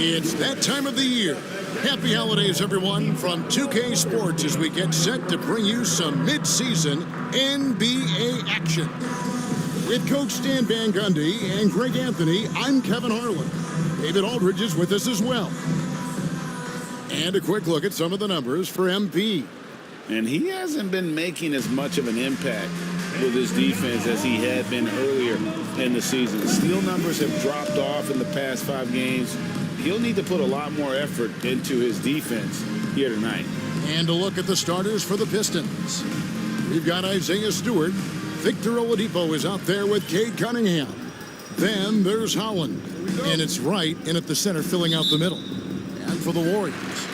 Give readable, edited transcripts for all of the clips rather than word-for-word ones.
It's that time of the year. Happy holidays, everyone, from 2K Sports as we get set to bring you some mid-season NBA action. With Coach Stan Van Gundy and Greg Anthony, I'm Kevin Harlan. David Aldridge is with us as well. And a quick look at some of the numbers for MP. And he hasn't been making as much of an impact with his defense as he had been earlier in the season. Steal numbers have dropped off in the past 5 games. He'll need to put a lot more effort into his defense here tonight. And a look at the starters for the Pistons. We've got Isaiah Stewart. Victor Oladipo is out there with Cade Cunningham. Then there's Howland. And it's Wright in at the center, filling out the middle. And for the Warriors,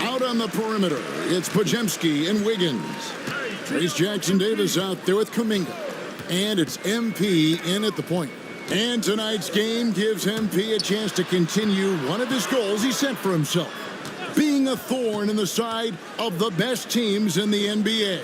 out on the perimeter, it's Podziemski and Wiggins. Trace Jackson-Davis out there with Kuminga. And it's MP in at the point. And tonight's game gives MP a chance to continue one of his goals he set for himself, being a thorn in the side of the best teams in the NBA.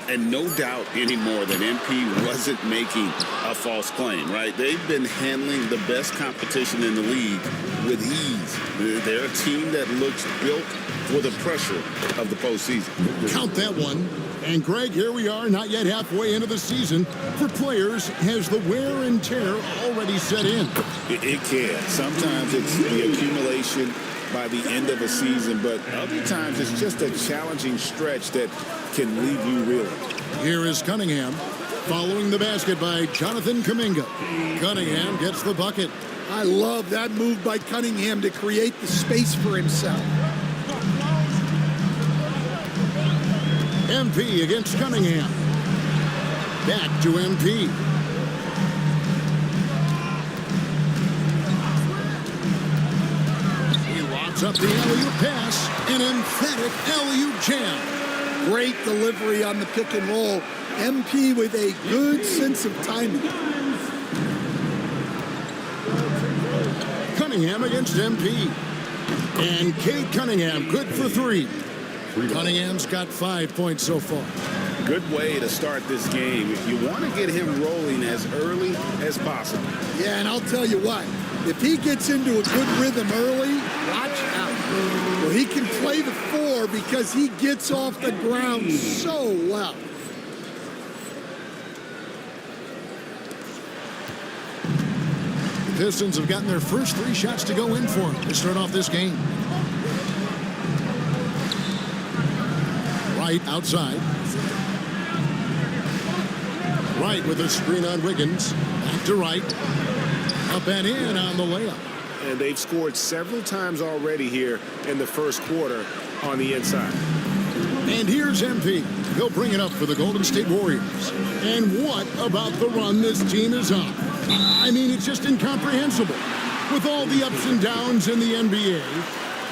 And no doubt anymore that MP wasn't making a false claim, right? They've been handling the best competition in the league with ease. They're a team that looks built for the pressure of the postseason. Count that one. And Greg, here we are, not yet halfway into the season. For players, has the wear and tear already set in? It can. Sometimes it's the accumulation by the end of a season, but other times it's just a challenging stretch that can leave you reeling. Here is Cunningham, following the basket by Jonathan Kuminga. Cunningham gets the bucket. I love that move by Cunningham to create the space for himself. MP against Cunningham. Back to MP. He locks up the alley-oop pass. An emphatic alley-oop jam. Great delivery on the pick and roll. MP with a good sense of timing. Cunningham against MP. And Cade Cunningham, good for 3. Cunningham's got 5 points so far. Good way to start this game. You want to get him rolling as early as possible. Yeah, and I'll tell you what, if he gets into a good rhythm early, watch out. Well, he can play the 4 because he gets off the ground so well. The Pistons have gotten their first 3 shots to go in for him to start off this game. Wright outside. Wright with a screen on Wiggins. Back to Wright. Up and in on the layup. And they've scored several times already here in the first quarter on the inside. And here's MP. He'll bring it up for the Golden State Warriors. And what about the run this team is on? I mean, it's just incomprehensible. With all the ups and downs in the NBA,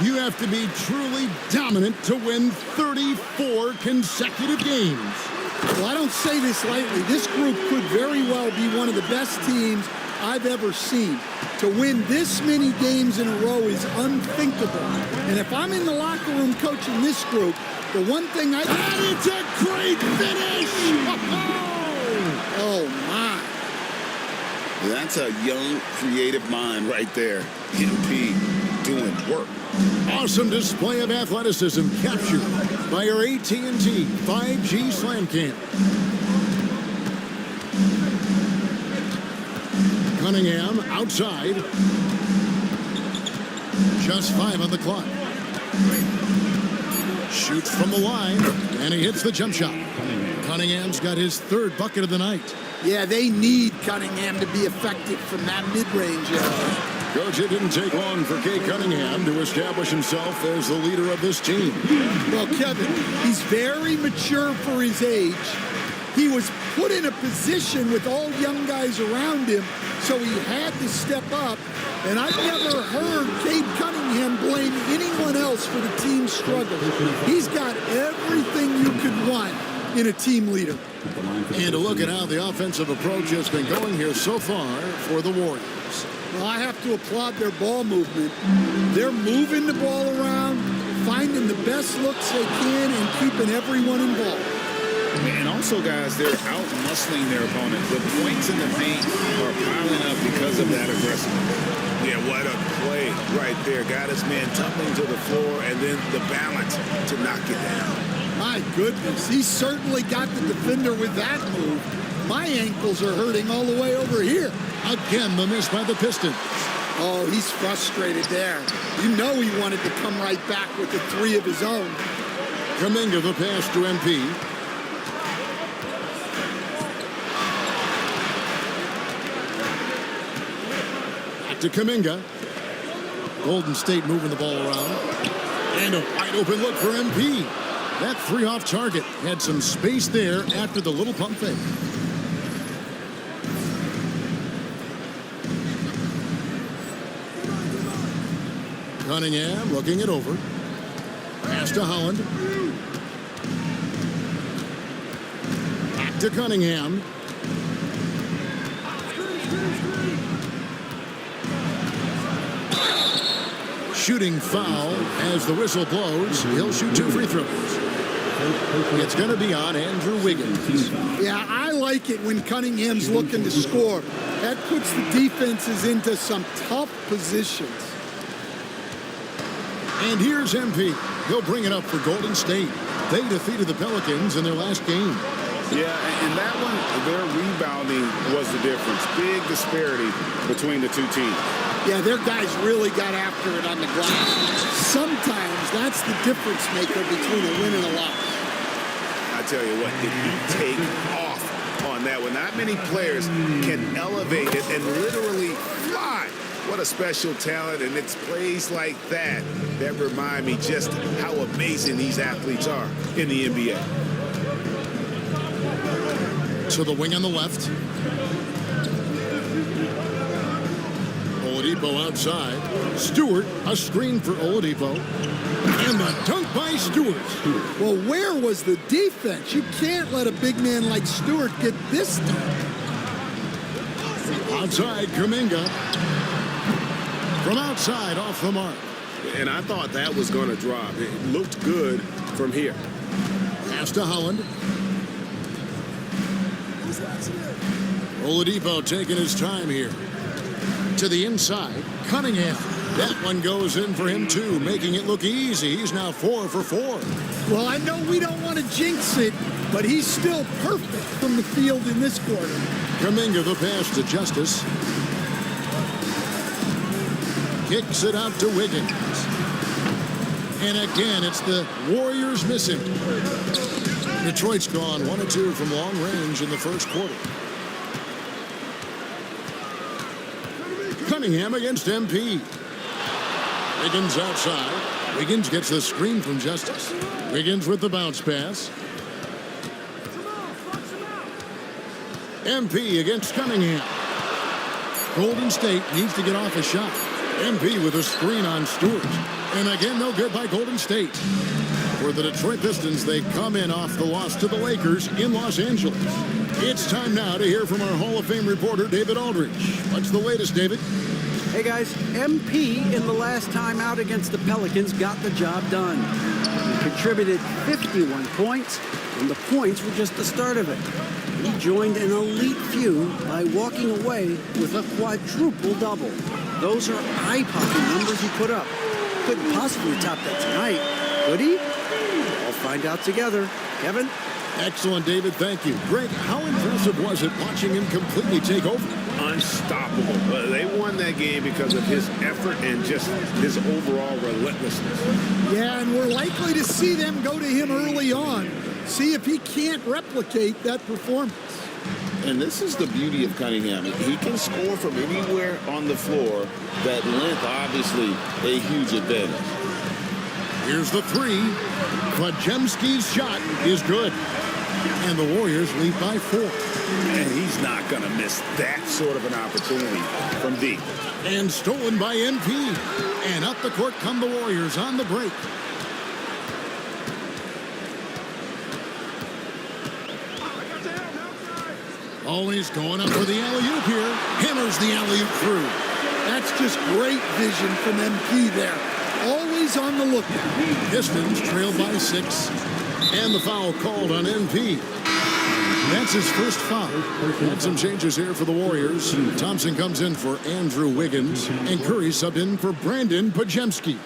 you have to be truly dominant to win 34 consecutive games. Well, I don't say this lightly. This group could very well be one of the best teams I've ever seen. To win this many games in a row is unthinkable. And if I'm in the locker room coaching this group, the one thing I... And it's a great finish! Oh, my. That's a young, creative mind right there. MP doing work. Awesome display of athleticism captured by our AT&T 5G Slam Cam. Cunningham outside. Just 5 on the clock. Shoots from the line, and he hits the jump shot. Cunningham's got his 3rd bucket of the night. Yeah, they need Cunningham to be effective from that mid-range area. Coach, it didn't take long for Kate Cunningham to establish himself as the leader of this team. Well, Kevin, he's very mature for his age. He was put in a position with all young guys around him, so he had to step up. And I've never heard Kate Cunningham blame anyone else for the team's struggle. He's got everything you could want in a team leader. And a look at how the offensive approach has been going here so far for the Warriors. Well, I have to applaud their ball movement. They're moving the ball around, finding the best looks they can, and keeping everyone involved. And also, guys, they're out-muscling their opponent. The points in the paint are piling up because of that aggressiveness. Yeah, what a play right there. Got his man tumbling to the floor, and then the balance to knock it down. My goodness, he certainly got the defender with that move. My ankles are hurting all the way over here. Again, the miss by the Pistons. Oh, he's frustrated there. You know he wanted to come right back with the three of his own. Kuminga the pass to MP. Back to Kuminga. Golden State moving the ball around. And a wide open look for MP. That three off target had some space there after the little pump fake. Cunningham looking it over. Pass to Holland. Back to Cunningham. Shooting foul as the whistle blows. He'll shoot 2 free throws. It's going to be on Andrew Wiggins. Yeah, I like it when Cunningham's looking to score. That puts the defenses into some tough positions. And here's MP. He'll bring it up for Golden State. They defeated the Pelicans in their last game. Yeah, and that one, their rebounding was the difference. Big disparity between the two teams. Yeah, their guys really got after it on the glass. Sometimes that's the difference maker between a win and a loss. I tell you what, if you take off on that one, not many players can elevate it and literally fly. What a special talent, and it's plays like that that remind me just how amazing these athletes are in the NBA. To the wing on the left. Oladipo outside. Stewart, a screen for Oladipo. And the dunk by Stewart. Well, where was the defense? You can't let a big man like Stewart get this done. Outside, Kuminga. From outside, off the mark. And I thought that was going to drop. It looked good from here. Pass to Holland. Oladipo taking his time here. To the inside, Cunningham. That one goes in for him, too, making it look easy. He's now 4 for 4. Well, I know we don't want to jinx it, but he's still perfect from the field in this quarter. Kuminga the pass to Justice. Kicks it out to Wiggins. And again, it's the Warriors missing. Detroit's gone 1 of 2 from long range in the first quarter. Cunningham against MP. Wiggins outside. Wiggins gets the screen from Justice. Wiggins with the bounce pass. MP against Cunningham. Golden State needs to get off a shot. MP with a screen on Stewart. And again, no good by Golden State. For the Detroit Pistons, they come in off the loss to the Lakers in Los Angeles. It's time now to hear from our Hall of Fame reporter, David Aldridge. What's the latest, David? Hey, guys, MP in the last time out against the Pelicans got the job done. He contributed 51 points, and the points were just the start of it. He joined an elite few by walking away with a quadruple double. Those are eye-popping numbers he put up. Couldn't possibly top that tonight, could he? We'll find out together. Kevin? Excellent, David. Thank you. Greg, how impressive was it watching him completely take over? Unstoppable. They won that game because of his effort and just his overall relentlessness. Yeah, and we're likely to see them go to him early on. See if he can't replicate that performance. And this is the beauty of Cunningham. He can score from anywhere on the floor. That length, obviously, a huge advantage. Here's the three. Podziemski's shot is good. And the Warriors lead by 4. And he's not going to miss that sort of an opportunity from deep. And stolen by MP. And up the court come the Warriors on the break. Always going up for the alley-oop here. Hammers the alley-oop through. That's just great vision from MP there. Always on the lookout. Pistons trail by 6. And the foul called on MP. That's his first foul. And some changes here for the Warriors. Thompson comes in for Andrew Wiggins. And Curry subbed in for Brandon Podziemski.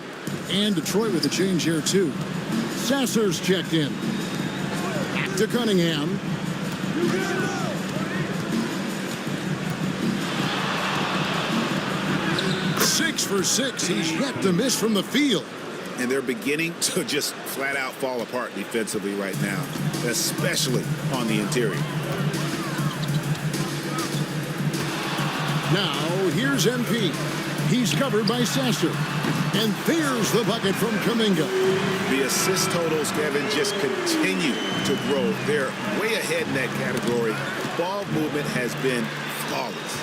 And Detroit with a change here, too. Sasser's checked in. To Cunningham. Six for 6. He's yet to miss from the field. And they're beginning to just flat out fall apart defensively right now, especially on the interior. Now, here's MP. He's covered by Sasser. And there's the bucket from Kuminga. The assist totals, Kevin, just continue to grow. They're way ahead in that category. Ball movement has been flawless.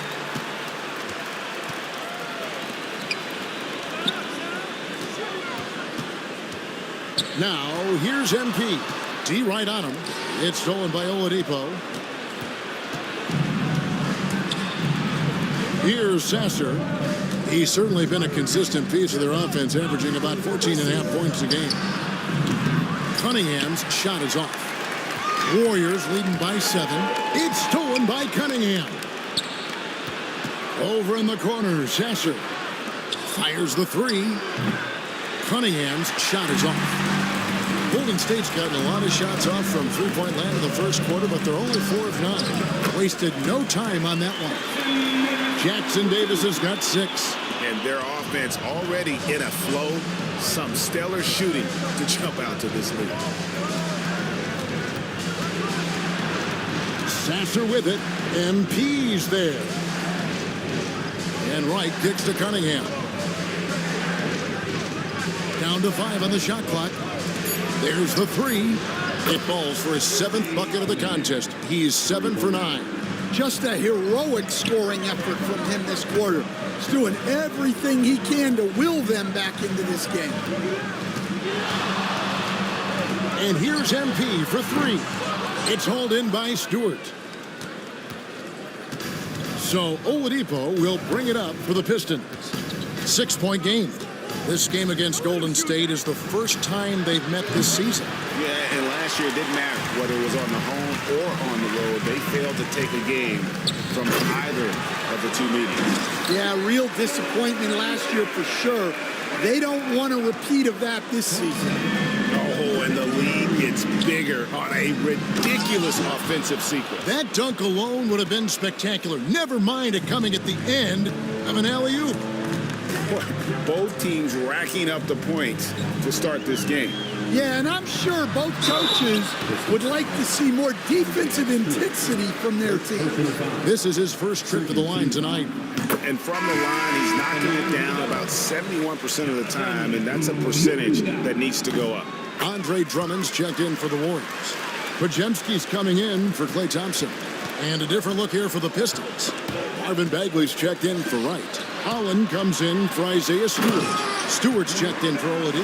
Now, here's MP. D right on him. It's stolen by Oladipo. Here's Sasser. He's certainly been a consistent piece of their offense, averaging about 14.5 points a game. Cunningham's shot is off. Warriors leading by 7. It's stolen by Cunningham. Over in the corner, Sasser fires the 3. Cunningham's shot is off. Golden State's gotten a lot of shots off from three-point land in the first quarter, but they're only 4 of 9. Wasted no time on that one. Jackson Davis has got 6. And their offense already in a flow. Some stellar shooting to jump out to this lead. Sasser with it. MP's there. And Wright kicks to Cunningham. Down to 5 on the shot clock. There's the 3. It falls for his 7th bucket of the contest. He's 7 for 9. Just a heroic scoring effort from him this quarter. He's doing everything he can to will them back into this game. And here's MP for 3. It's hauled in by Stewart. So Oladipo will bring it up for the Pistons. 6-point game. This game against Golden State is the first time they've met this season. Yeah, and last year it didn't matter whether it was on the home or on the road. They failed to take a game from either of the two meetings. Yeah, real disappointment last year for sure. They don't want a repeat of that this season. Oh, and the lead gets bigger on a ridiculous offensive sequence. That dunk alone would have been spectacular. Never mind it coming at the end of an alley-oop. Both teams racking up the points to start this game. Yeah, and I'm sure both coaches would like to see more defensive intensity from their team. This is his first trip to the line tonight. And from the line, he's knocking it down about 71% of the time, and that's a percentage that needs to go up. Andre Drummond's checked in for the Warriors. Podziemski's coming in for Klay Thompson. And a different look here for the Pistons. Marvin Bagley's checked in for Wright. Holland comes in for Isaiah Stewart. Stewart's checked in for Oladipo.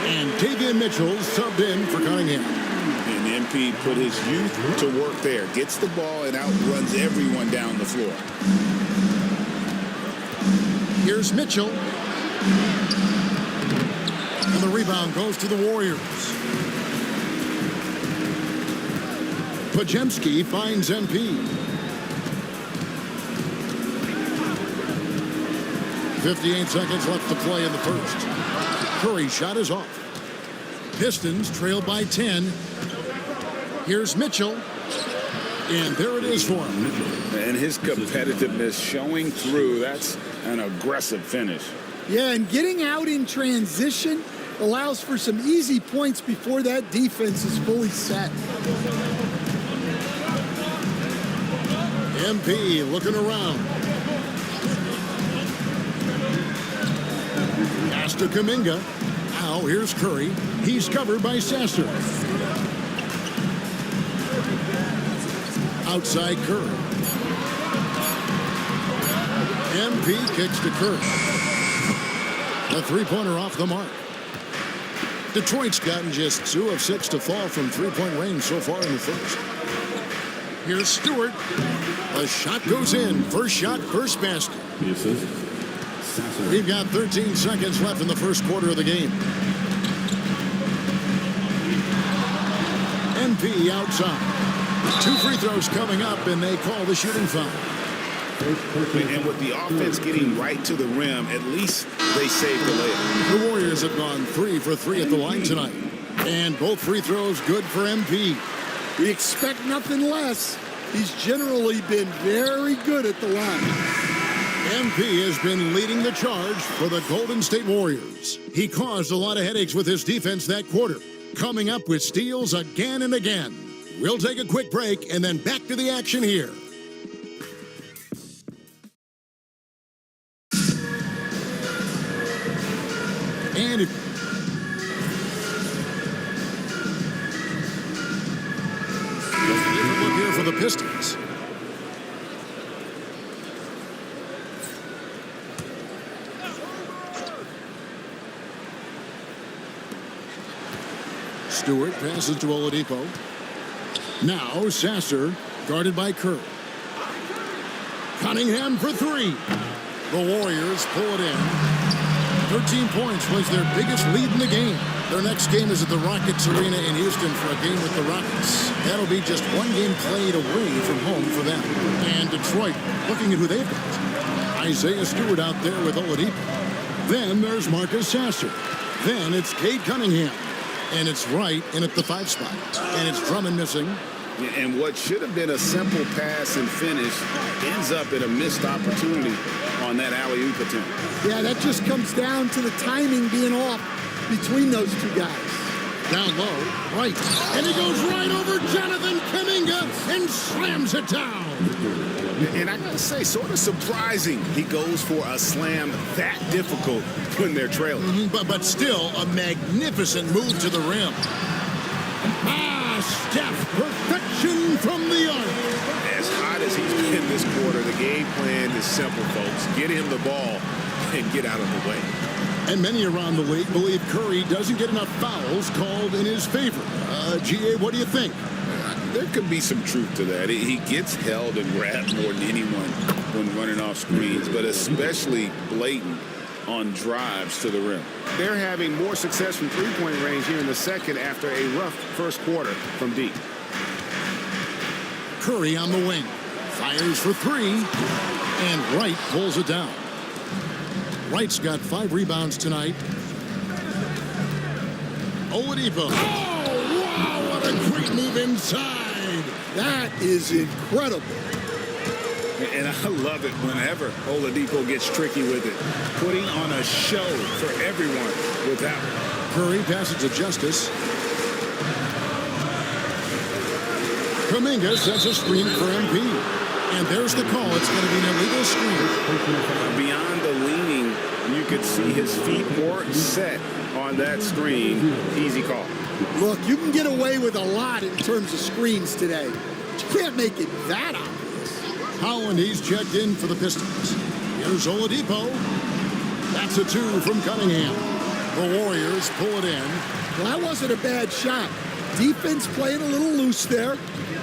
And Davion Mitchell's subbed in for Cunningham. And MP put his youth to work there. Gets the ball and outruns everyone down the floor. Here's Mitchell. And the rebound goes to the Warriors. Podziemski finds MP. 58 seconds left to play in the first. Curry's shot is off. Pistons trail by 10. Here's Mitchell. And there it is for him. And his competitiveness showing through. That's an aggressive finish. Yeah, and getting out in transition allows for some easy points before that defense is fully set. MP looking around. Pass to Kuminga. Now here's Curry. He's covered by Sasser. Outside Curry. MP kicks to Curry. A three-pointer off the mark. Detroit's gotten just 2 of 6 to fall from three-point range so far in the first. Here's Stewart. A shot goes in. First shot, first basket. We've got 13 seconds left in the first quarter of the game. MP outside. 2 free throws coming up, and they call the shooting foul. And with the offense getting right to the rim, at least they saved the layup. The Warriors have gone 3 for 3 at the line tonight. And both free throws good for MP. We expect nothing less. He's generally been very good at the line. MP has been leading the charge for the Golden State Warriors. He caused a lot of headaches with his defense that quarter, coming up with steals again and again. We'll take a quick break and then back to the action here. And if look here for the Pistons. Stewart passes to Oladipo. Now Sasser, guarded by Kerr. Cunningham for 3. The Warriors pull it in. 13 points was their biggest lead in the game. Their next game is at the Rockets Arena in Houston for a game with the Rockets. That'll be just 1 game played away from home for them. And Detroit, looking at who they've got. Isaiah Stewart out there with Oladipo. Then there's Marcus Sasser. Then it's Cade Cunningham. And it's Wright in at the 5 spot. And it's Drummond missing. And what should have been a simple pass and finish ends up in a missed opportunity on that alley-oop attempt. Yeah, that just comes down to the timing being off between those 2 guys. Down low, Wright. And he goes right over Jonathan Kuminga and slams it down. And I gotta say, sort of surprising he goes for a slam that difficult when they're trailing. But still a magnificent move to the rim. Steph, perfection from the arc. As hot as he's been this quarter, the game plan is simple, folks. Get him the ball and get out of the way. And many around the league believe Curry doesn't get enough fouls called in his favor. GA, what do you think? There could be some truth to that. He gets held and grabbed more than anyone when running off screens, but especially blatant on drives to the rim. They're having more success from three-point range here in the second after a rough first quarter from deep. Curry on the wing. Fires for 3. And Wright pulls it down. Wright's got 5 rebounds tonight. Oladipo. Oh, wow, what a great move inside. That is incredible. And I love it whenever Oladipo gets tricky with it, putting on a show for everyone with that one. Curry passes to Justice. Kuminga sets a screen for MP. And there's the call. It's going to be an illegal screen. Beyond the leaning, you could see his feet weren't set on that screen. Easy call. Look, you can get away with a lot in terms of screens today. But you can't make it that obvious. Howland, he's checked in for the Pistons. Here's Oladipo. That's a 2 from Cunningham. The Warriors pull it in. Well, that wasn't a bad shot. Defense playing a little loose there.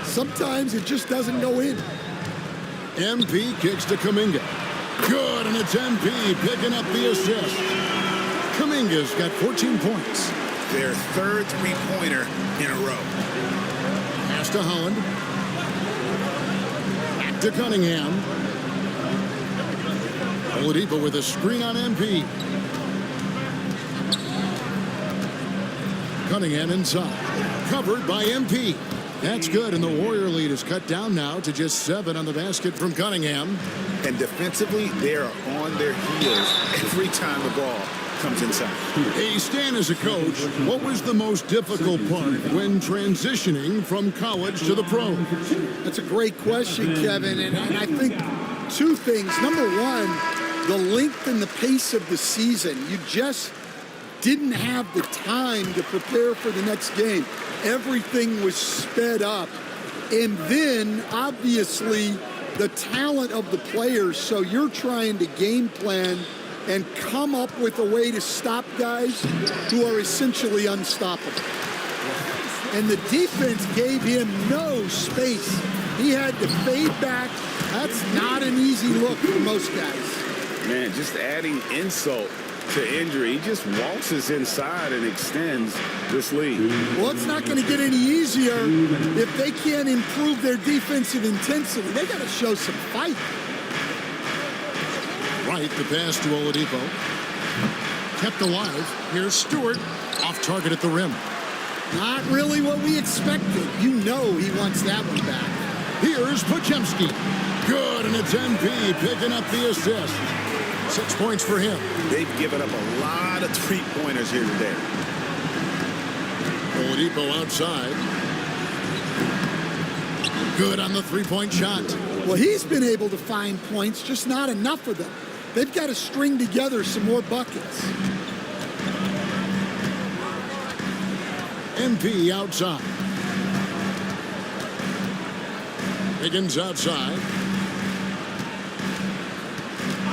Sometimes it just doesn't go in. MP kicks to Kuminga. Good, and it's MP picking up the assist. Kuminga's got 14 points. Their third three-pointer in a row. Pass to Howland. Back to Cunningham. Oladipo with a screen on MP. Cunningham inside. Covered by MP. That's good, and the Warrior lead is cut down now to just 7 on the basket from Cunningham. And defensively, they are on their heels every time the ball comes inside. Hey, Stan, as a coach, what was the most difficult part when transitioning from college to the pros? That's a great question, Kevin. And I think two things. Number one, the length and the pace of the season. You just didn't have the time to prepare for the next game. Everything was sped up. And then, obviously, the talent of the players. So you're trying to game plan and come up with a way to stop guys who are essentially unstoppable. And the defense gave him no space. He had to fade back. That's not an easy look for most guys. Man, just adding insult to injury. He just waltzes inside and extends this lead. Well, it's not going to get any easier if they can't improve their defensive intensity. They got to show some fight. Right, the pass to Oladipo. Kept alive. Here's Stewart. Off target at the rim. Not really what we expected. You know he wants that one back. Here's Podziemski. Good, and it's MP picking up the assist. 6 points for him. They've given up a lot of three-pointers here today. Oladipo outside. Good on the three-point shot. Well, he's been able to find points, just not enough of them. They've got to string together some more buckets. MP outside. Higgins outside.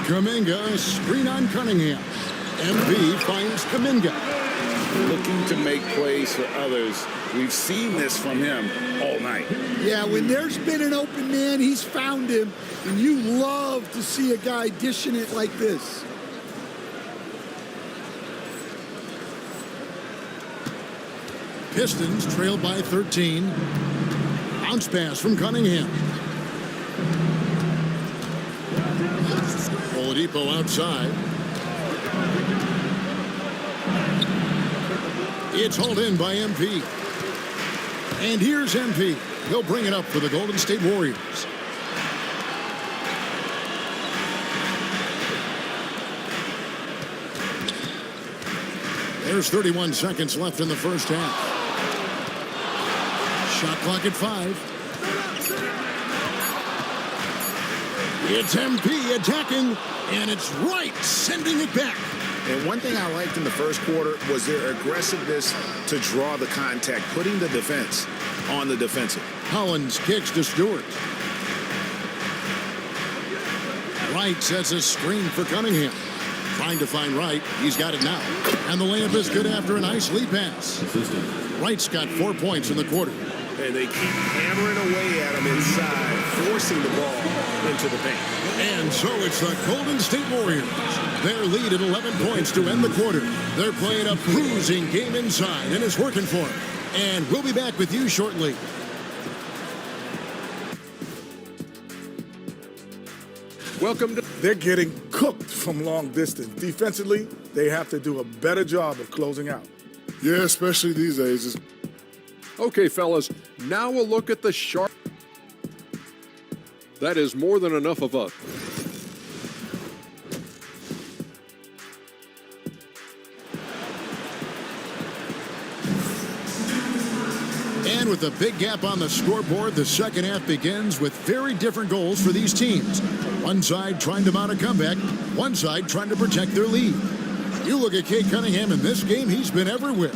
Kuminga, screen on Cunningham. MP finds Kuminga. Looking to make plays for others. We've seen this from him all night. Yeah, when there's been an open man, he's found him. And you love to see a guy dishing it like this. Pistons trailed by 13. Bounce pass from Cunningham. Oladipo outside. It's hauled in by MP. And here's MP. He'll bring it up for the Golden State Warriors. There's 31 seconds left in the first half. Shot clock at 5. It's MP attacking, and it's Wright sending it back. And one thing I liked in the first quarter was their aggressiveness to draw the contact, putting the defense on the defensive. Collins kicks to Stewart. Wright sets a screen for Cunningham. Trying to find Wright. He's got it now. And the layup is good after a nice lead pass. Wright's got 4 points in the quarter. And they keep hammering away at him inside, forcing the ball into the paint. And so it's the Golden State Warriors. Their lead at 11 points to end the quarter. They're playing a bruising game inside, and it's working for them. And we'll be back with you shortly. Welcome to... They're getting cooked from long distance. Defensively, they have to do a better job of closing out. Yeah, especially these days. Okay, fellas, now we'll look at the sharp. That is more than enough of us. And with a big gap on the scoreboard, the second half begins with very different goals for these teams. One side trying to mount a comeback, one side trying to protect their lead. You look at Cade Cunningham in this game, he's been everywhere.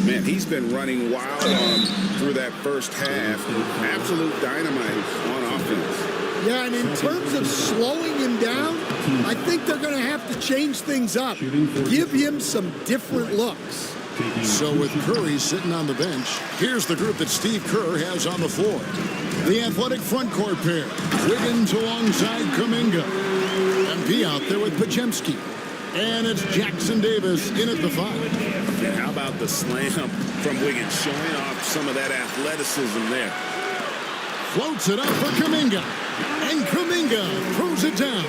Man, he's been running wild on through that first half. Absolute dynamite on offense. Yeah, and in terms of slowing him down, I think they're going to have to change things up. Give him some different looks. So with Curry sitting on the bench, here's the group that Steve Kerr has on the floor. The athletic front court pair. Wiggins alongside Kuminga. MP out there with Podziemski. And it's Jackson Davis in at the 5. And how about the slam from Wiggins, showing off some of that athleticism there. Floats it up for Kuminga. And Kuminga throws it down.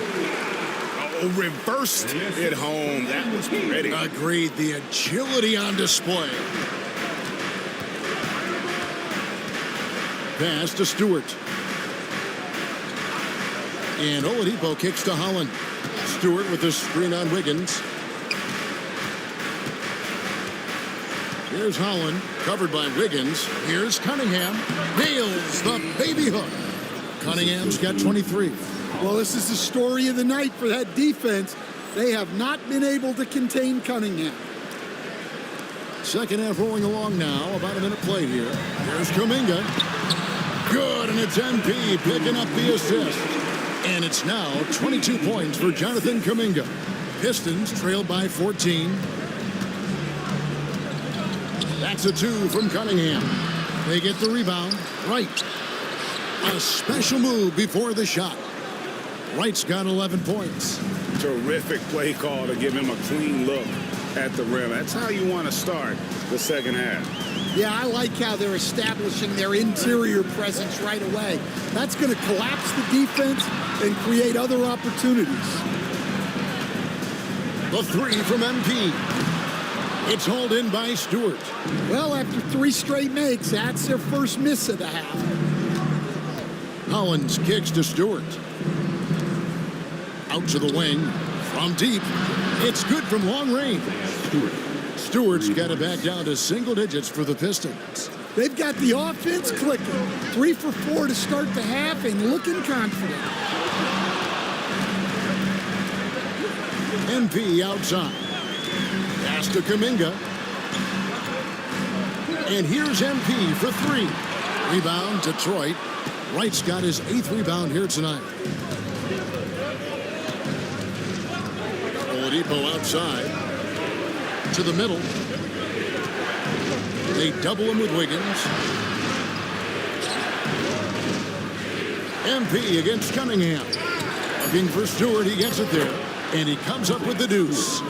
Oh, reversed it home. That was pretty. Agreed. The agility on display. Pass to Stewart. And Oladipo kicks to Holland. Stewart with the screen on Wiggins. Here's Holland, covered by Wiggins. Here's Cunningham. Nails the baby hook. Cunningham's got 23. Well, this is the story of the night for that defense. They have not been able to contain Cunningham. Second half rolling along now. About a minute played here. Here's Kuminga. Good, and it's MP picking up the assist. And it's now 22 points for Jonathan Kuminga. Pistons trailed by 14. That's a 2 from Cunningham. They get the rebound. Wright. A special move before the shot. Wright's got 11 points. Terrific play call to give him a clean look at the rim. That's how you want to start the second half. Yeah, I like how they're establishing their interior presence right away. That's going to collapse the defense and create other opportunities. The 3 from MP. It's hauled in by Stewart. Well, after 3 straight makes, that's their first miss of the half. Hollins kicks to Stewart. Out to the wing. From deep. It's good from long range. Stewart's got it back down to single digits for the Pistons. They've got the offense clicking. 3 for 4 to start the half and looking confident. MP outside. Pass to Kuminga. And here's MP for 3. Rebound, Detroit. Wright's got his 8th rebound here tonight. Oladipo outside. To the middle. They double him with Wiggins. MP against Cunningham. Looking for Stewart. He gets it there. And he comes up with the deuce.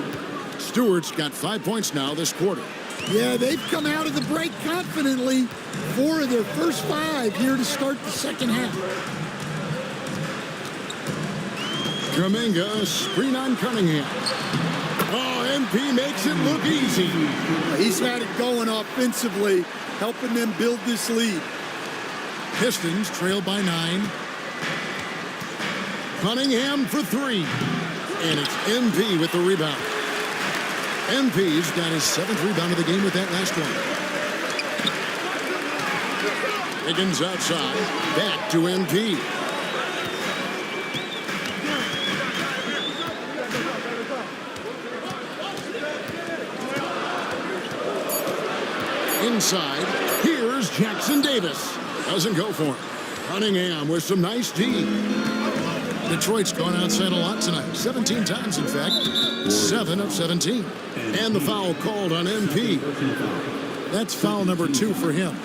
Stewart's got 5 points now this quarter. Yeah, they've come out of the break confidently. 4 of their first 5 here to start the second half. Kuminga, screen on Cunningham. Oh, MP makes it look easy. He's had it going offensively, helping them build this lead. Pistons trail by 9. Cunningham for 3. And it's MP with the rebound. MP's got his 7th rebound of the game with that last one. Wiggins outside. Back to MP. Inside, here's Jackson Davis. Doesn't go for him. Cunningham with some nice D. Detroit's gone outside a lot tonight. 17 times, in fact. 7 of 17. And the foul called on MP. That's foul number 2 for him.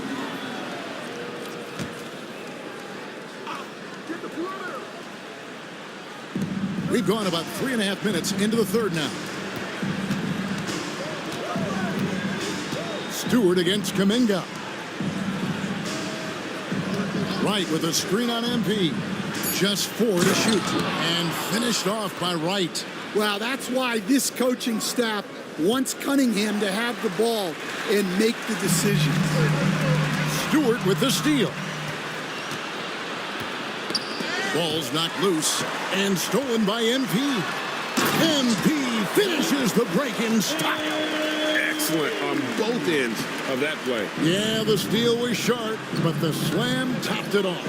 We've gone about 3.5 minutes into the third now. Stewart against Kuminga. Wright with a screen on MP. Just 4 to shoot. And finished off by Wright. Well, that's why this coaching staff wants Cunningham to have the ball and make the decisions. Stewart with the steal. Ball's knocked loose and stolen by MP. MP finishes the break in style. Excellent on both ends of that play. Yeah, the steal was sharp, but the slam topped it off.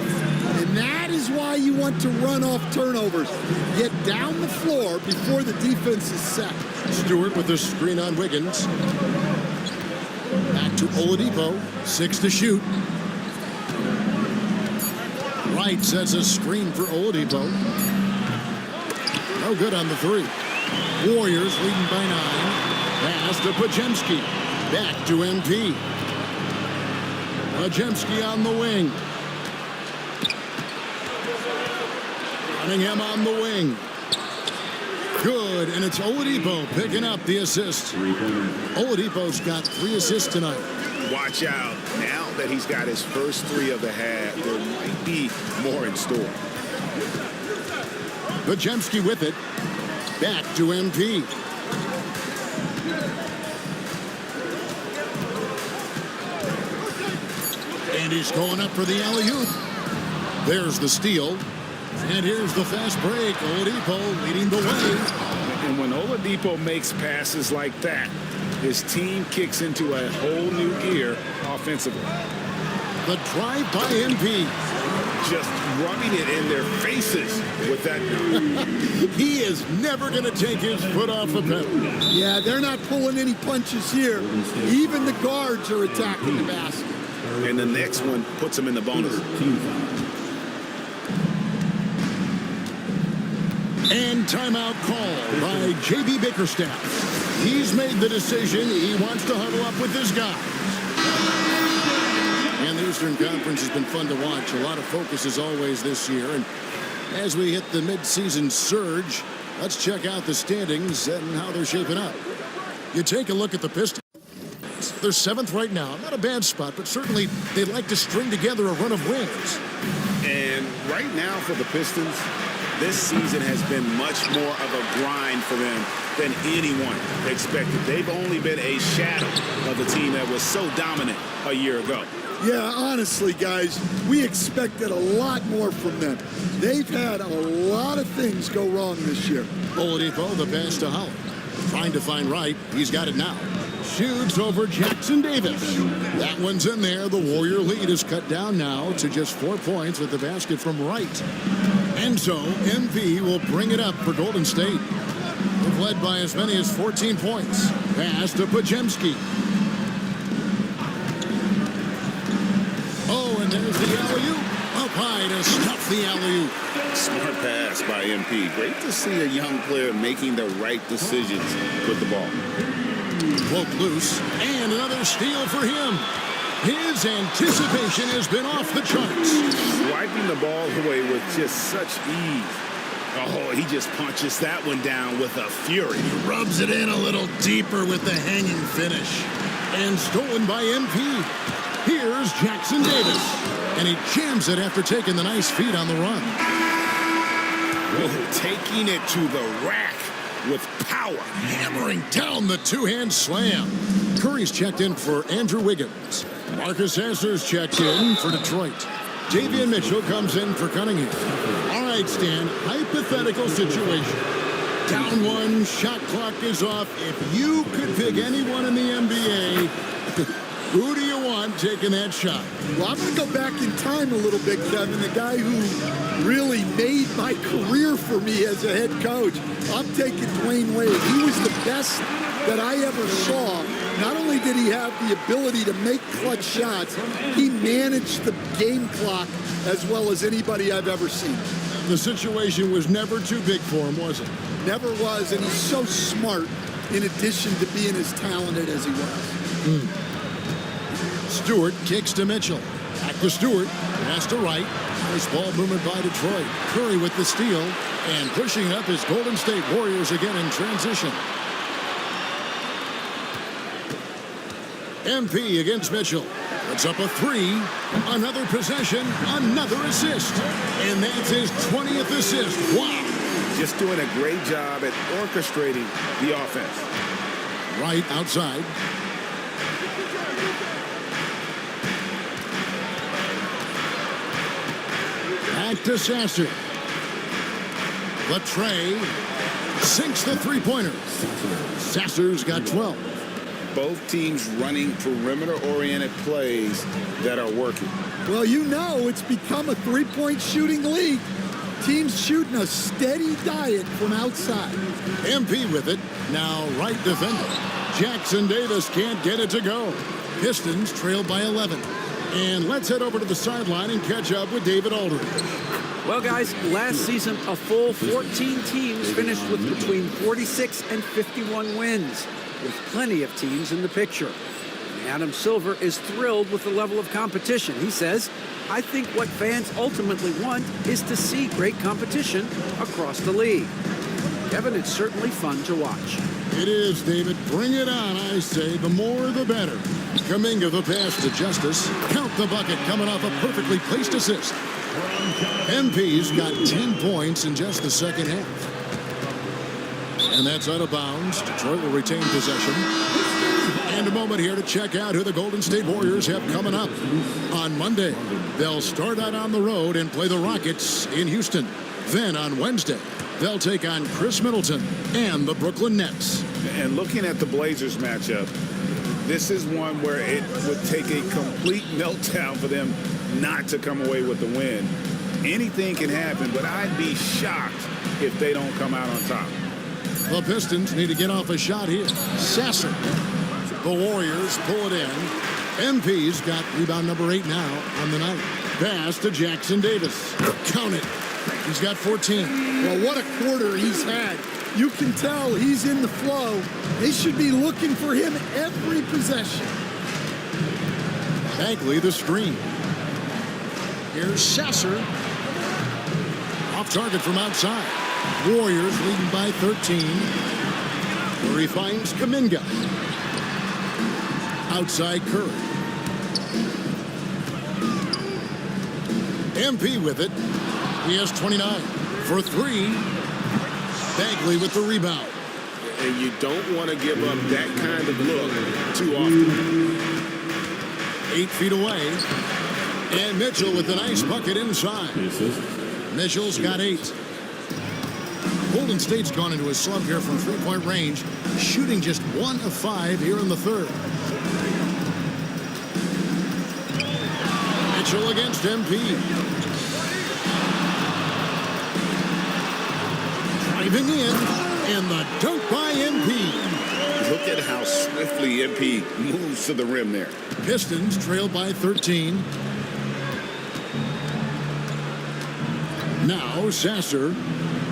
And that is why you want to run off turnovers. Get down the floor before the defense is set. Stewart with the screen on Wiggins. Back to Oladipo. 6 to shoot. Wright sets a screen for Oladipo. No good on the 3. Warriors leading by 9. Pass to Podziemski. Back to MP. Podziemski on the wing. Cunningham on the wing. Good, and it's Oladipo picking up the assist. Oladipo's got 3 assists tonight. Watch out. Now that he's got his first 3 of the half, there might be more in store. Podziemski with it. Back to MP. And he's going up for the alley-oop. There's the steal. And here's the fast break. Oladipo leading the way. And when Oladipo makes passes like that, his team kicks into a whole new gear offensively. The drive by MP. Just rubbing it in their faces with that. He is never going to take his foot off the pedal. Yeah, they're not pulling any punches here. Even the guards are attacking the basket. And the next one puts him in the bonus. And timeout call by J.B. Bickerstaff. He's made the decision. He wants to huddle up with his guys. And the Eastern Conference has been fun to watch. A lot of focus as always this year. And as we hit the midseason surge, let's check out the standings and how they're shaping up. You take a look at the Pistons. They're 7th right now. Not a bad spot, but certainly they'd like to string together a run of wins. And right now for the Pistons, this season has been much more of a grind for them than anyone expected. They've only been a shadow of the team that was so dominant a year ago. Yeah, honestly, guys, we expected a lot more from them. They've had a lot of things go wrong this year. Oladipo, the pass to Howard. Trying to find Wright. He's got it now. Shoots over Jackson Davis. That one's in there. The Warrior lead is cut down now to just 4 points with the basket from Wright. And so MP will bring it up for Golden State. They've led by as many as 14 points. Pass to Podziemski. Oh, and there's the alley-oop. Up high to stuff the alley-oop. Smart pass by MP. Great to see a young player making the right decisions with the ball. Woke loose, and another steal for him. His anticipation has been off the charts. Wiping the ball away with just such ease. Oh, he just punches that one down with a fury. Rubs it in a little deeper with the hanging finish. And stolen by MP. Here's Jackson Davis. And he jams it after taking the nice feed on the run. Whoa, taking it to the rack with power. Hammering down the two-hand slam. Curry's checked in for Andrew Wiggins. Marcus Sasser's checked in for Detroit. Davion Mitchell comes in for Cunningham. All right, Stan, hypothetical situation. Down one, shot clock is off. If you could pick anyone in the NBA, who do you want taking that shot? Well, I'm going to go back in time a little bit, Kevin. The guy who really made my career for me as a head coach. I'm taking Dwayne Wade. He was the best that I ever saw. Not only did he have the ability to make clutch shots, he managed the game clock as well as anybody I've ever seen. The situation was never too big for him, was it? Never was, and he's so smart in addition to being as talented as he was. Stewart kicks to Mitchell. Back to Stewart. Pass to Wright. Nice ball movement by Detroit. Curry with the steal. And pushing up his Golden State Warriors again in transition. MP against Mitchell. Puts up a three. Another possession. Another assist. And that's his 20th assist. Wow. Just doing a great job at orchestrating the offense. Wright outside. Back to Sasser. Latrey sinks the three-pointer. Sasser's got 12. Both teams running perimeter-oriented plays that are working. Well, you know it's become a three-point shooting league. Teams shooting a steady diet from outside. MP with it. Now right defender. Jackson Davis can't get it to go. Pistons trail by 11. And let's head over to the sideline and catch up with David Aldridge. Well, guys, last season, a full 14 teams finished with between 46 and 51 wins, with plenty of teams in the picture. Adam Silver is thrilled with the level of competition. He says, I think what fans ultimately want is to see great competition across the league. Kevin, it's certainly fun to watch. It is, David. Bring it on, I say. The more, the better. Kuminga the pass to Justice. Count the bucket coming off a perfectly placed assist. MP's got 10 points in just the second half. And that's out of bounds. Detroit will retain possession. And a moment here to check out who the Golden State Warriors have coming up. On Monday, they'll start out on the road and play the Rockets in Houston. Then on Wednesday, they'll take on Chris Middleton and the Brooklyn Nets. And looking at the Blazers matchup, this is one where it would take a complete meltdown for them not to come away with the win. Anything can happen, but I'd be shocked if they don't come out on top. The Pistons need to get off a shot here. Sasser. The Warriors pull it in. MP's got rebound number 8 now on the night. Pass to Jackson Davis. Count it. He's got 14. Well, what a quarter he's had. You can tell he's in the flow. They should be looking for him every possession. Bagley the screen. Here's Sasser. Off target from outside. Warriors leading by 13. Where he finds Kuminga. Outside Curry. MP with it. He has 29. For 3. Bagley with the rebound. And you don't want to give up that kind of look too often. 8 feet away. And Mitchell with a nice bucket inside. Mitchell's got 8. Golden State's gone into a slump here from three-point range, shooting just 1 of 5 here in the third. Mitchell against MP. Driving in, and the dunk by MP. Look at how swiftly MP moves to the rim there. Pistons trail by 13. Now Sasser,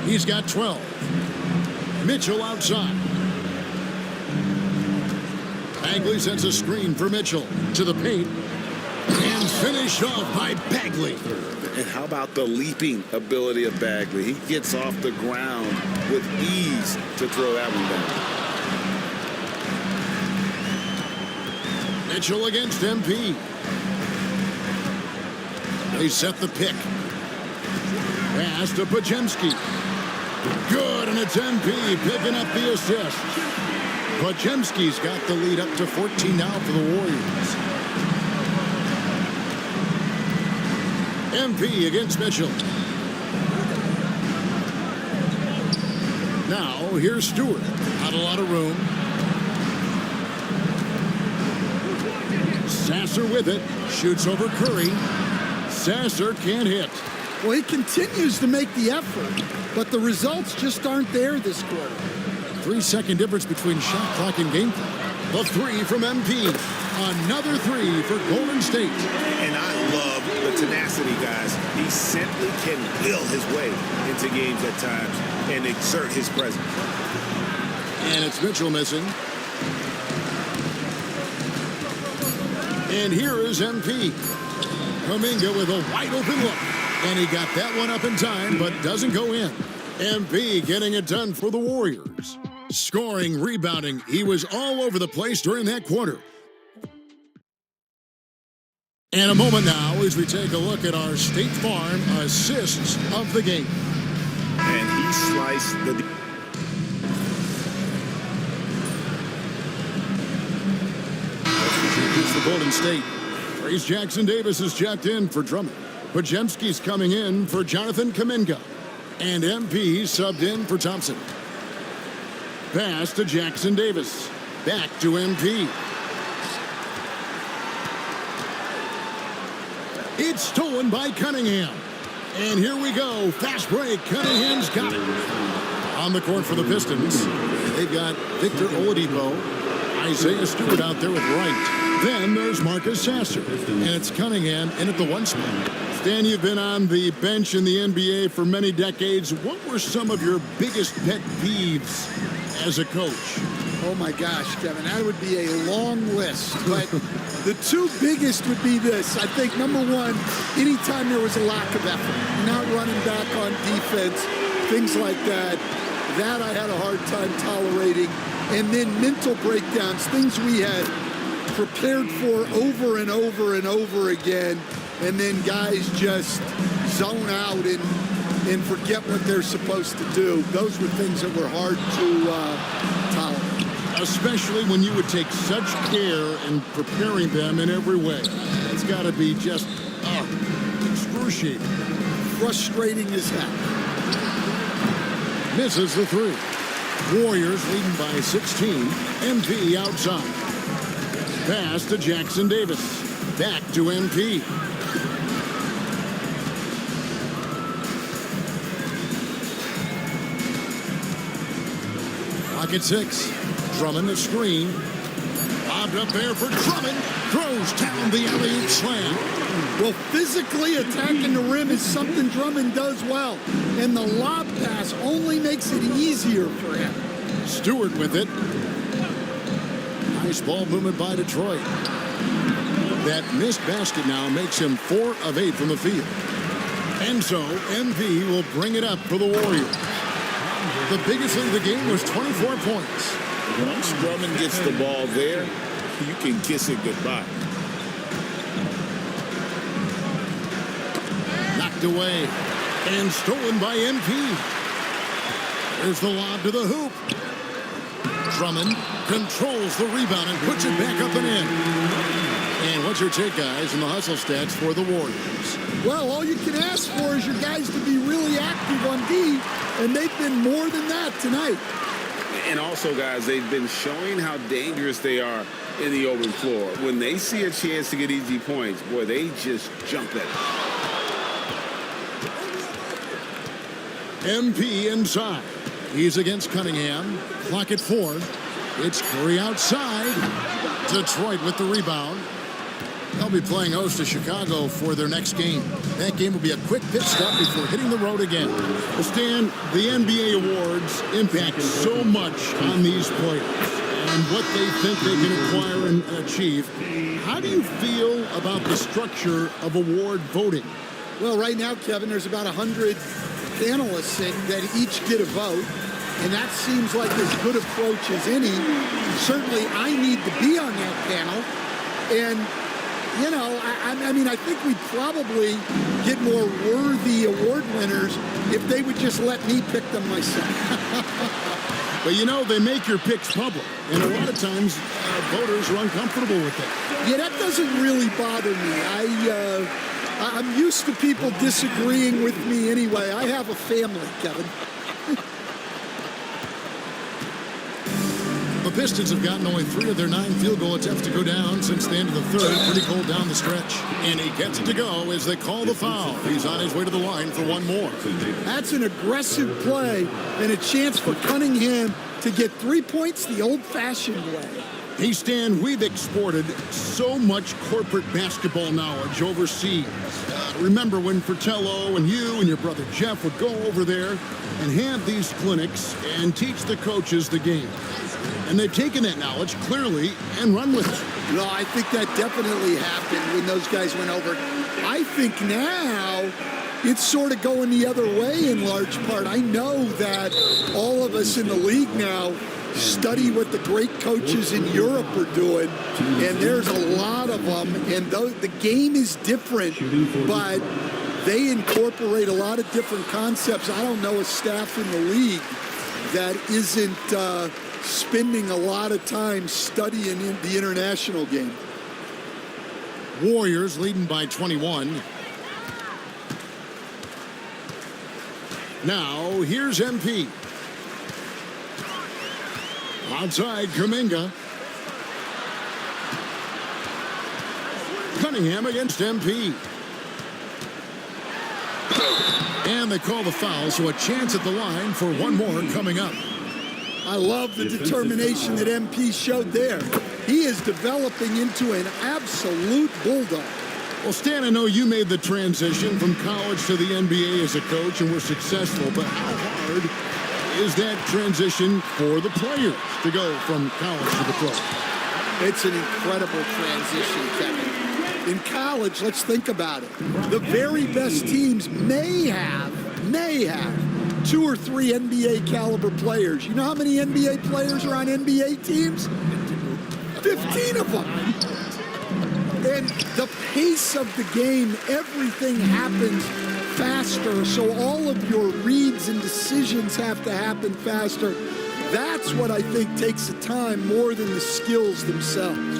he's got 12. Mitchell outside. Bagley sets a screen for Mitchell to the paint. And finished off by Bagley. And how about the leaping ability of Bagley? He gets off the ground with ease to throw that one down. Mitchell against MP. They set the pick. Pass to Podziemski. Good, and it's MP picking up the assist. Podziemski's got the lead up to 14 now for the Warriors. MP against Mitchell. Now, here's Stewart. Not a lot of room. Sasser with it. Shoots over Curry. Sasser can't hit. Well, he continues to make the effort, but the results just aren't there this quarter. 3-second difference between shot clock and game clock. The 3 from MP. Another 3 for Golden State. And I love the tenacity, guys. He simply can will his way into games at times and exert his presence. And it's Mitchell missing. And here is MP. Kuminga with a wide open look. And he got that one up in time, but doesn't go in. MP getting it done for the Warriors. Scoring, rebounding. He was all over the place during that quarter. And a moment now as we take a look at our State Farm assists of the game. And he sliced the... It's the Golden State. Trace Jackson Davis is checked in for Drummond. Podziemski's coming in for Jonathan Kuminga. And MP subbed in for Thompson. Pass to Jackson Davis. Back to MP. It's stolen by Cunningham. And here we go. Fast break. Cunningham's got it. On the court for the Pistons, they've got Victor Oladipo, Isaiah Stewart out there with Wright. Then there's Marcus Sasser. And it's Cunningham in at the 1 spot. Stan, you've been on the bench in the NBA for many decades. What were some of your biggest pet peeves as a coach? Oh my gosh, Kevin, that would be a long list. But the 2 biggest would be this. I think number 1, anytime there was a lack of effort, not running back on defense, things like that, that I had a hard time tolerating. And then mental breakdowns, things we had prepared for over and over and over again. And then guys just zone out and forget what they're supposed to do. Those were things that were hard to tolerate. Especially when you would take such care in preparing them in every way. It's got to be just excruciating. Frustrating as heck. Misses the 3. Warriors leading by 16. MP outside. Pass to Jackson Davis. Back to MP. Pocket 6. Drummond the screen. Lobbed up there for Drummond. Throws down the alley-oop slam. Well, physically attacking the rim is something Drummond does well. And the lob pass only makes it easier for him. Stewart with it. Nice ball movement by Detroit. That missed basket now makes him 4 of 8 from the field. And so MP will bring it up for the Warriors. The biggest lead of the game was 24 points. Once Drummond gets the ball there, you can kiss it goodbye. Knocked away and stolen by MP. There's the lob to the hoop. Drummond controls the rebound and puts it back up and in. And what's your take, guys, in the hustle stats for the Warriors? Well, all you can ask for is your guys to be really active on D, and they've been more than that tonight. And also, guys, they've been showing how dangerous they are in the open floor. When they see a chance to get easy points, boy, they just jump at it. MP inside. He's against Cunningham. Clock at 4. It's Curry outside. Detroit with the rebound. They'll be playing host to Chicago for their next game. That game will be a quick pit stop before hitting the road again. Well, Stan, the NBA awards impact so much on these players and what they think they can acquire and achieve. How do you feel about the structure of award voting? Well, right now, Kevin, there's about 100 panelists that each get a vote, and that seems like as good approach as any. Certainly, I need to be on that panel, and you know, I mean, I think we'd probably get more worthy award winners if they would just let me pick them myself. But, you know, they make your picks public, and a lot of times voters are uncomfortable with that. Yeah, that doesn't really bother me. I'm used to people disagreeing with me anyway. I have a family, Kevin. The Pistons have gotten only 3 of their 9 field goal attempts to go down since the end of the third. Pretty cold down the stretch. And he gets it to go as they call the foul. He's on his way to the line for one more. That's an aggressive play and a chance for Cunningham to get 3 points the old-fashioned way. Hey, Stan, we've exported so much corporate basketball knowledge overseas. Remember when Fratello and you and your brother Jeff would go over there and have these clinics and teach the coaches the game. And they've taken that knowledge clearly and run with it. No, I think that definitely happened when those guys went over. I think now it's sort of going the other way in large part. I know that all of us in the league now study what the great coaches in Europe are doing, and there's a lot of them, and the game is different, but they incorporate a lot of different concepts. I don't know a staff in the league that isn't spending a lot of time studying in the international game. Warriors leading by 21. Now, here's MP. Outside, Kuminga. Cunningham against MP. And they call the foul, so a chance at the line for one more coming up. I love the determination that MP showed there. He is developing into an absolute bulldog. Well, Stan, I know you made the transition from college to the NBA as a coach and were successful, but how hard is that transition for the players to go from college to the pro? It's an incredible transition, Kevin. In college, let's think about it. The very best teams may have 2 or 3 NBA caliber players. You know how many NBA players are on NBA teams? 15 of them. And the pace of the game, everything happens faster, so all of your reads and decisions have to happen faster. That's what I think takes the time more than the skills themselves.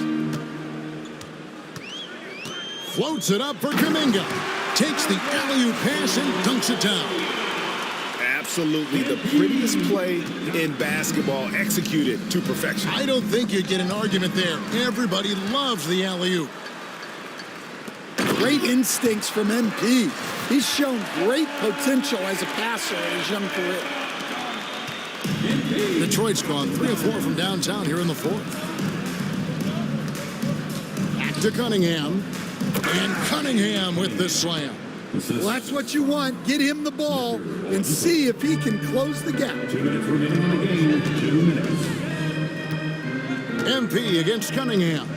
Floats it up for Kuminga. Takes the alley-oop pass and dunks it down. Absolutely the prettiest play in basketball, executed to perfection. I don't think you get an argument there. Everybody loves the alley-oop. Great instincts from MP. He's shown great potential as a passer in his young career. Detroit's gone 3 of 4 from downtown here in the fourth. Back to Cunningham. And Cunningham with the slam. Well, that's what you want. Get him the ball and see if he can close the gap. 2 minutes remaining in the game. 2 minutes. MP against Cunningham.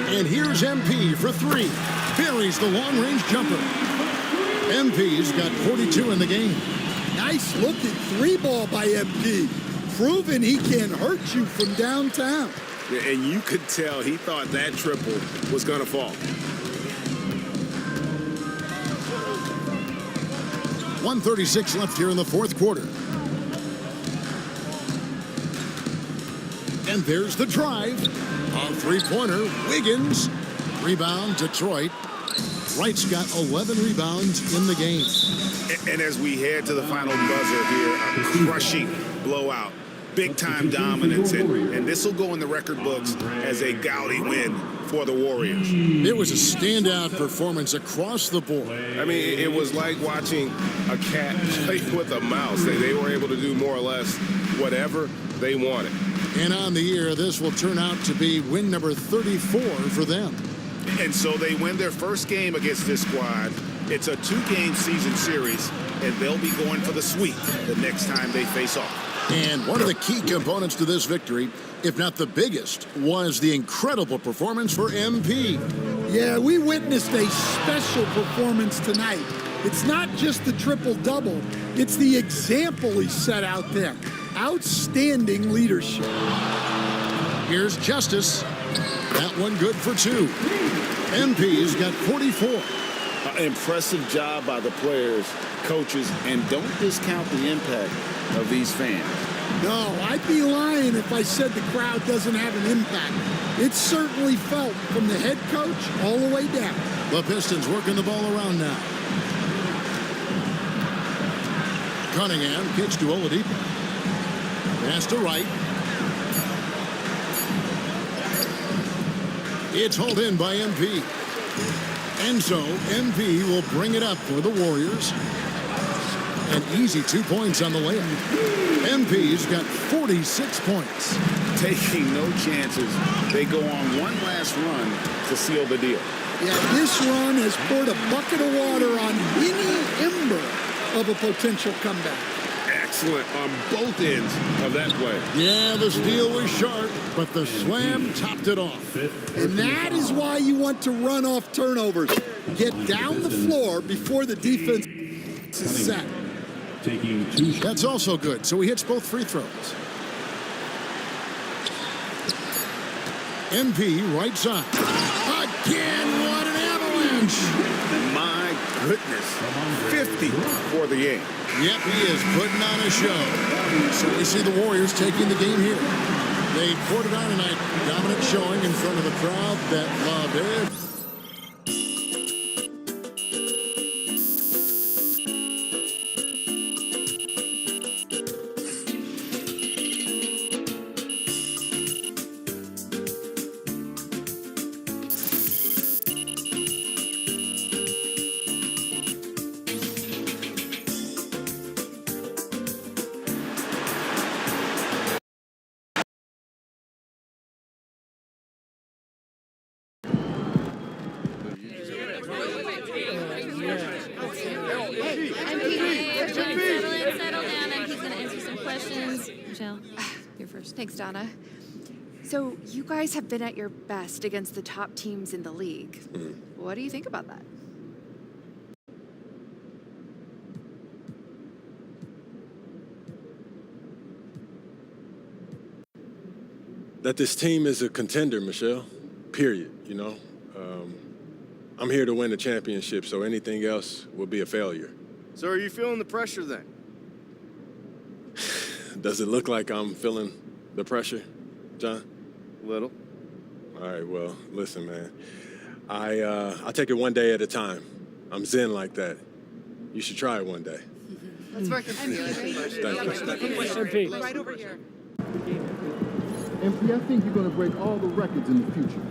And here's MP for 3. Buries the long-range jumper. MP's got 42 in the game. Nice looking 3-ball by MP. Proving he can hurt you from downtown. Yeah, and you could tell he thought that triple was going to fall. 1:36 left here in the fourth quarter. And there's the drive. A three-pointer. Wiggins. Rebound, Detroit. Wright's got 11 rebounds in the game. And as we head to the final buzzer here, a crushing blowout. Big-time dominance. And this will go in the record books as a gaudy win for the Warriors. It was a standout performance across the board. I mean, it was like watching a cat play with a mouse. They were able to do more or less whatever they wanted. And on the year, this will turn out to be win number 34 for them. And so they win their first game against this squad. It's a 2-game season series, and they'll be going for the sweep the next time they face off. And one of the key components to this victory, if not the biggest, was the incredible performance for MP. Yeah, we witnessed a special performance tonight. It's not just the triple-double, it's the example he set out there. Outstanding leadership. Here's Justice. That one good for 2. MP's got 44. Impressive job by the players, coaches, and don't discount the impact of these fans. No, I'd be lying if I said the crowd doesn't have an impact. It's certainly felt from the head coach all the way down. The Pistons working the ball around now. Cunningham kicks to Oladipo. Pass to Wright. It's hauled in by MP. And so MP will bring it up for the Warriors. An easy 2 points on the layup. MP's got 46 points. Taking no chances. They go on one last run to seal the deal. Yeah, this run has poured a bucket of water on any ember of a potential comeback. Excellent on both ends of that play. Yeah, the steal was sharp, but the slam topped it off. And that is why you want to run off turnovers. Get down the floor before the defense is set. Taking 2 shots. That's also good, so he hits both free throws. MP right side. Again, what an avalanche! My goodness, 50 for the game. Yep, he is putting on a show. So we see the Warriors taking the game here. They poured it on tonight. Dominant showing in front of a crowd that loved it. Thanks, Donna. So you guys have been at your best against the top teams in the league. What do you think about that? That this team is a contender, Michelle, period, you know. I'm here to win the championship, so anything else will be a failure. So are you feeling the pressure then? Does it look like I'm feeling the pressure, John? Little. All right, well, listen, man. I take it one day at a time. I'm zen like that. You should try it one day. Let's work this Thank you. Right over here. MP, I think you're going to break all the records in the future.